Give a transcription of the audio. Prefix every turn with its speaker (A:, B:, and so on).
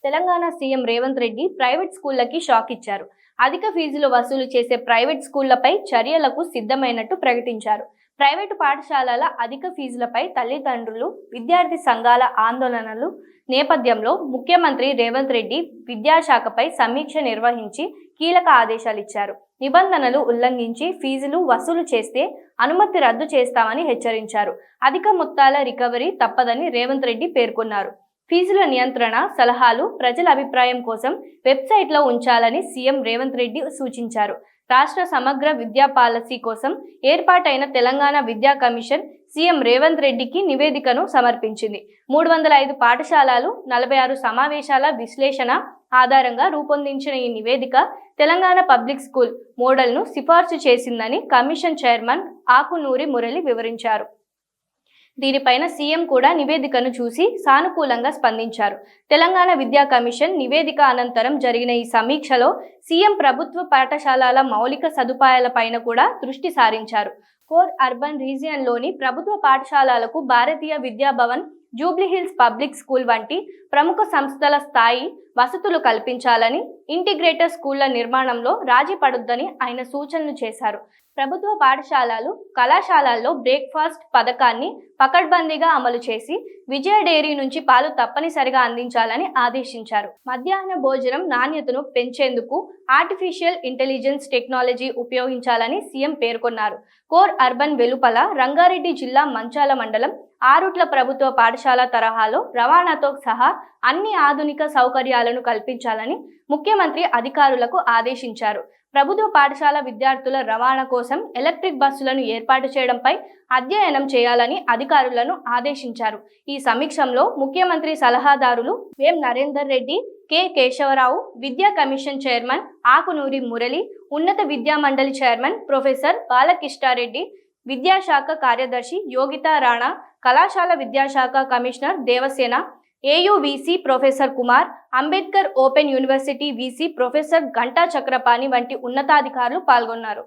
A: Telangana CM Revanth Reddy private స్కూళ్లకి shock ఇచ్చారు. అధిక ఫీజులు వసూలు చేసే ప్రైవేట్ స్కూళ్లపై చర్యలకు సిద్ధమైనట్టు ప్రకటించారు. ప్రైవేటు పాఠశాలల అధిక ఫీజులపై తల్లిదండ్రులు, విద్యార్థి సంఘాల ఆందోళనలు నేపథ్యంలో ముఖ్యమంత్రి రేవంత్ రెడ్డి విద్యాశాఖపై సమీక్ష నిర్వహించి కీలక ఆదేశాలు ఇచ్చారు. నిబంధనలు ఉల్లంఘించి ఫీజులు వసూలు చేస్తే అనుమతి రద్దు చేస్తామని హెచ్చరించారు. అధిక మొత్తాల రికవరీ తప్పదని రేవంత్ రెడ్డి పేర్కొన్నారు. ఫీజుల నియంత్రణ సలహాలు ప్రజల అభిప్రాయం కోసం వెబ్సైట్లో ఉంచాలని సీఎం రేవంత్ రెడ్డి సూచించారు. రాష్ట్ర సమగ్ర విద్యా పాలసీ కోసం ఏర్పాటైన తెలంగాణ విద్యా కమిషన్ సీఎం రేవంత్ రెడ్డికి నివేదికను సమర్పించింది. 305 పాఠశాలలు, 46 సమావేశాల విశ్లేషణ ఆధారంగా రూపొందించిన ఈ నివేదిక తెలంగాణ పబ్లిక్ స్కూల్ మోడల్ను సిఫార్సు చేసిందని కమిషన్ చైర్మన్ ఆకునూరి మురళి వివరించారు. దీనిపైన సీఎం కూడా నివేదికను చూసి సానుకూలంగా స్పందించారు. తెలంగాణ విద్యా కమిషన్ నివేదిక అనంతరం జరిగిన ఈ సమీక్షలో సీఎం ప్రభుత్వ పాఠశాలల మౌలిక సదుపాయాలపైన కూడా దృష్టి సారించారు. కోర్ అర్బన్ రీజియన్లోని ప్రభుత్వ పాఠశాలలకు భారతీయ విద్యా భవన్, జూబ్లీహిల్స్ పబ్లిక్ స్కూల్ వంటి ప్రముఖ సంస్థల స్థాయి వసతులు కల్పించాలని, ఇంటిగ్రేటెడ్ స్కూళ్ల నిర్మాణంలో రాజీ పడొద్దని ఆయన సూచనలు చేశారు. ప్రభుత్వ పాఠశాలలు, కళాశాలల్లో బ్రేక్ఫాస్ట్ పథకాన్ని పకడ్బందీగా అమలు చేసి విజయ డైరీ నుంచి పాలు తప్పనిసరిగా అందించాలని ఆదేశించారు. మధ్యాహ్న భోజనం నాణ్యతను పెంచేందుకు ఆర్టిఫిషియల్ ఇంటెలిజెన్స్ టెక్నాలజీ ఉపయోగించాలని సీఎం పేర్కొన్నారు. కోర్ అర్బన్ వెలుపల రంగారెడ్డి జిల్లా మంచాల మండలం ఆరుట్ల ప్రభుత్వ పాఠశాల తరహాలో రవాణాతో సహా అన్ని ఆధునిక సౌకర్యాలను కల్పించాలని ముఖ్యమంత్రి అధికారులకు ఆదేశించారు. ప్రభుత్వ పాఠశాల విద్యార్థుల రవాణా కోసం ఎలక్ట్రిక్ బస్సులను ఏర్పాటు చేయడంపై అధ్యయనం చేయాలని అధికారులను ఆదేశించారు. ఈ సమీక్షలో ముఖ్యమంత్రి సలహాదారులు వేం నరేందర్ రెడ్డి, కె కేశవరావు, విద్యా కమిషన్ చైర్మన్ ఆకునూరి మురళి, ఉన్నత విద్యా మండలి చైర్మన్ ప్రొఫెసర్ బాలకిష్టారెడ్డి, విద్యాశాఖ కార్యదర్శి యోగితా రాణా, కళాశాల విద్యాశాఖ commissioner Devasena, AU VC professor Kumar, Ambedkar open university VC professor Ganta Chakrapani వంటి ఉన్నతాధికారులు పాల్గొన్నారు.